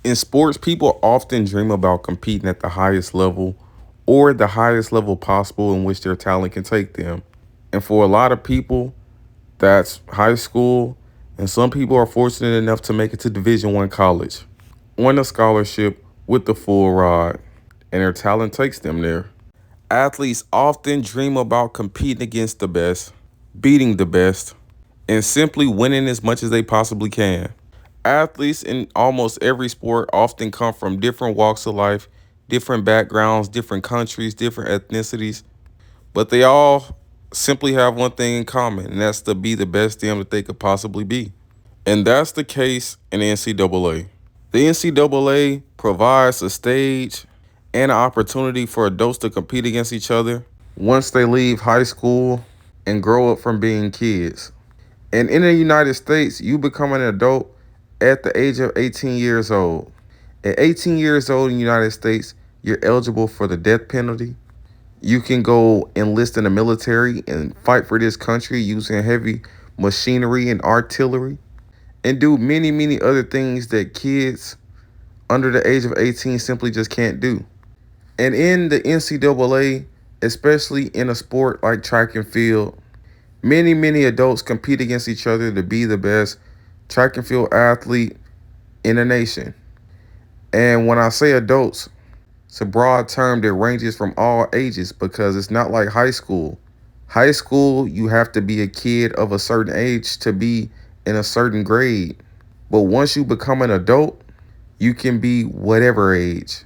In sports, people often dream about competing at the highest level or the highest level possible in which their talent can take them. And for a lot of people, that's high school, and some people are fortunate enough to make it to Division I college on a scholarship with the full ride, and their talent takes them there. Athletes often dream about competing against the best, beating the best, and simply winning as much as they possibly can. Athletes in almost every sport often come from different walks of life, different backgrounds, different countries, different ethnicities, but they all simply have one thing in common, and that's to be the best them that they could possibly be. And that's the case in the NCAA. The NCAA provides a stage and an opportunity for adults to compete against each other once they leave high school and grow up from being kids. And in the United States, you become an adult at the age of 18 years old. At 18 years old in the United States, you're eligible for the death penalty. You can go enlist in the military and fight for this country using heavy machinery and artillery and do many, many other things that kids under the age of 18 simply just can't do. And in the NCAA, especially in a sport like track and field, many, many adults compete against each other to be the best track and field athlete in the nation. And when I say adults, it's a broad term that ranges from all ages because it's not like high school. High school, you have to be a kid of a certain age to be in a certain grade. But once you become an adult, you can be whatever age.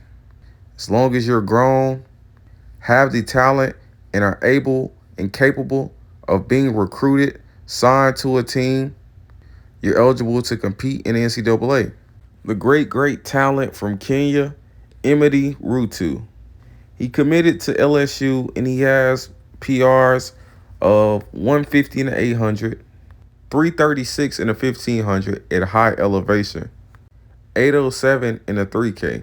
As long as you're grown, have the talent, and are able and capable of being recruited, signed to a team, you're eligible to compete in the NCAA. The great talent from Kenya, Emity Rutu. He committed to LSU and he has PRs of 150 in the 800, 336 in the 1500 at high elevation, 807 in the 3K.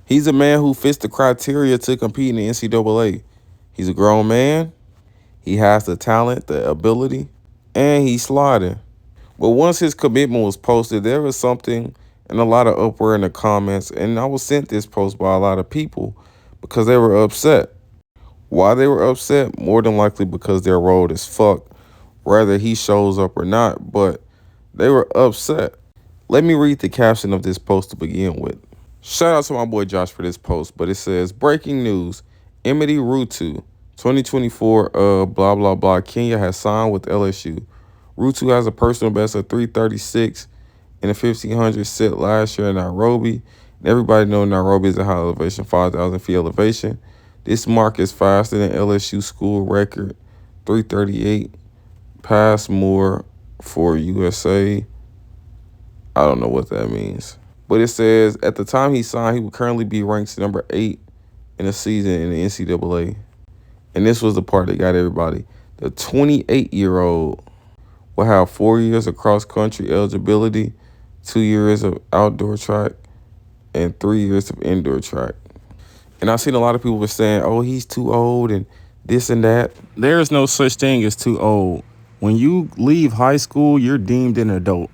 He's a man who fits the criteria to compete in the NCAA. He's a grown man. He has the talent, the ability, and he's sliding. But once his commitment was posted, there was something and a lot of uproar in the comments, and I was sent this post by a lot of people because they were upset. Why they were upset? More than likely because they're rolled as fuck, whether he shows up or not, but they were upset. Let me read the caption of this post to begin with. Shout out to my boy Josh for this post, but it says, breaking news, Emity Rutu, 2024, blah, blah, blah, Kenya has signed with LSU. Rutu has a personal best of 336 in the 1500 set last year in Nairobi. And everybody knows Nairobi is a high elevation, 5,000 feet elevation. This mark is faster than LSU school record, 338. Pass more for USA. I don't know what that means. But it says, at the time he signed, he would currently be ranked number 8 in the season in the NCAA. And this was the part that got everybody. The 28-year-old will have 4 years of cross-country eligibility, 2 years of outdoor track, and 3 years of indoor track. And I've seen a lot of people were saying, oh, he's too old and this and that. There is no such thing as too old. When you leave high school, you're deemed an adult.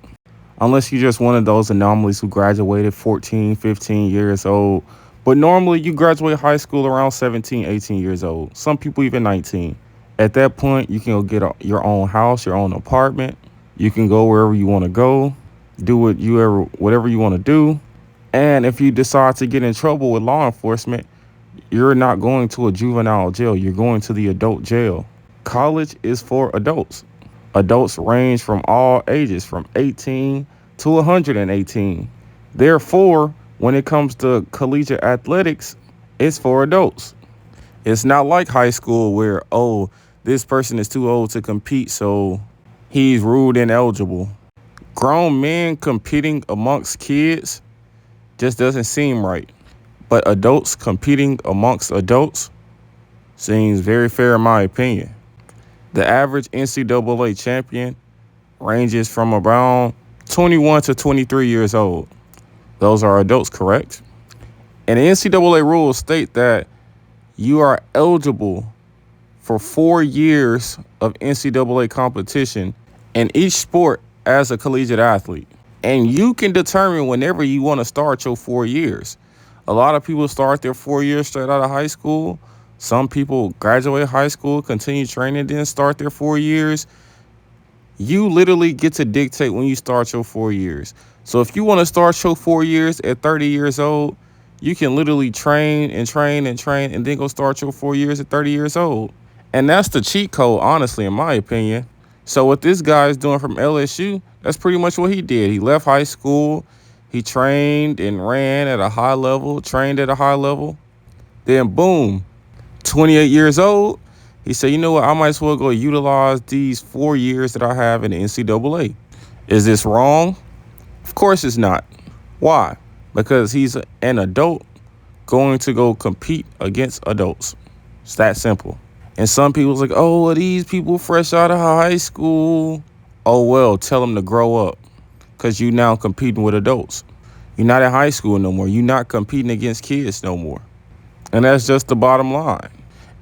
Unless you're just one of those anomalies who graduated 14, 15 years old. But normally you graduate high school around 17, 18 years old. Some people even 19. At that point, you can go get your own house, your own apartment. You can go wherever you want to go, do whatever you want to do. And if you decide to get in trouble with law enforcement, you're not going to a juvenile jail. You're going to the adult jail. College is for adults. Adults range from all ages, from 18 to 118. Therefore, when it comes to collegiate athletics, it's for adults. It's not like high school where, oh, this person is too old to compete, so he's ruled ineligible. Grown men competing amongst kids just doesn't seem right. But adults competing amongst adults seems very fair in my opinion. The average NCAA champion ranges from around 21 to 23 years old. Those are adults, correct? And the NCAA rules state that you are eligible for 4 years of NCAA competition in each sport as a collegiate athlete. And you can determine whenever you want to start your 4 years. A lot of people start their 4 years straight out of high school. Some people graduate high school, continue training, then start their 4 years. You literally get to dictate when you start your 4 years. So if you want to start your 4 years at 30 years old, you can literally train and train and train and then go start your 4 years at 30 years old. And that's the cheat code, honestly, in my opinion. So what this guy is doing from LSU, that's pretty much what he did. He left high school, he trained and ran at a high level, trained at a high level. Then boom, 28 years old, he said, you know what, I might as well go utilize these 4 years that I have in the NCAA. Is this wrong? Of course it's not. Why? Because he's an adult going to go compete against adults. It's that simple. And some people's like, oh, well, these people fresh out of high school. Oh, well, tell them to grow up because you now competing with adults. You're not in high school no more. You're not competing against kids no more. And that's just the bottom line.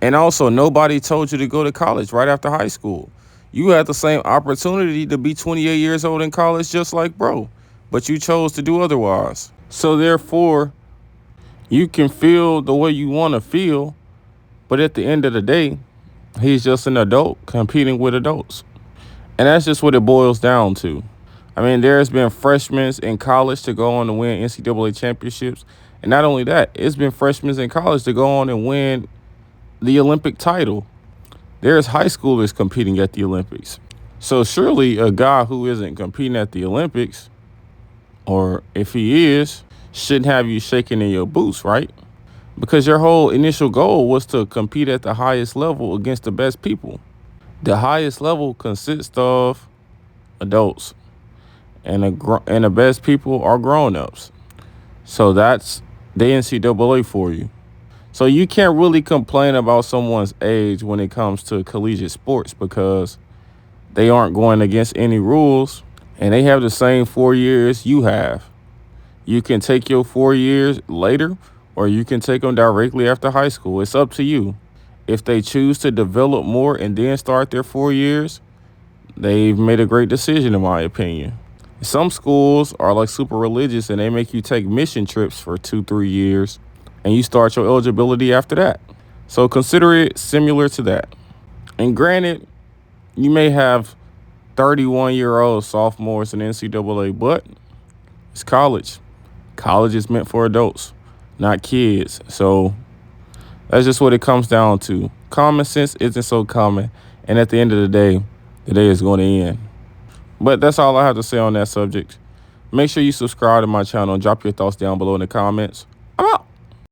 And also, nobody told you to go to college right after high school. You had the same opportunity to be 28 years old in college just like bro, but you chose to do otherwise. So therefore, you can feel the way you want to feel, but at the end of the day, he's just an adult competing with adults. And that's just what it boils down to. I mean, there's been freshmen in college to go on to win NCAA championships. And not only that, it's been freshmen in college to go on and win the Olympic title. There's high schoolers competing at the Olympics. So surely a guy who isn't competing at the Olympics, or if he is, shouldn't have you shaking in your boots, right? Because your whole initial goal was to compete at the highest level against the best people. The highest level consists of adults, and the best people are grown-ups. So that's the NCAA for you. So you can't really complain about someone's age when it comes to collegiate sports because they aren't going against any rules and they have the same 4 years you have. You can take your 4 years later or you can take them directly after high school. It's up to you. If they choose to develop more and then start their 4 years, they've made a great decision, in my opinion. Some schools are like super religious and they make you take mission trips for 2-3 years and you start your eligibility after that. So consider it similar to that. And granted, you may have 31-year-old sophomores in NCAA, but it's college. College is meant for adults, not kids. So that's just what it comes down to. Common sense isn't so common. And at the end of the day is going to end. But that's all I have to say on that subject. Make sure you subscribe to my channel and drop your thoughts down below in the comments. I'm out.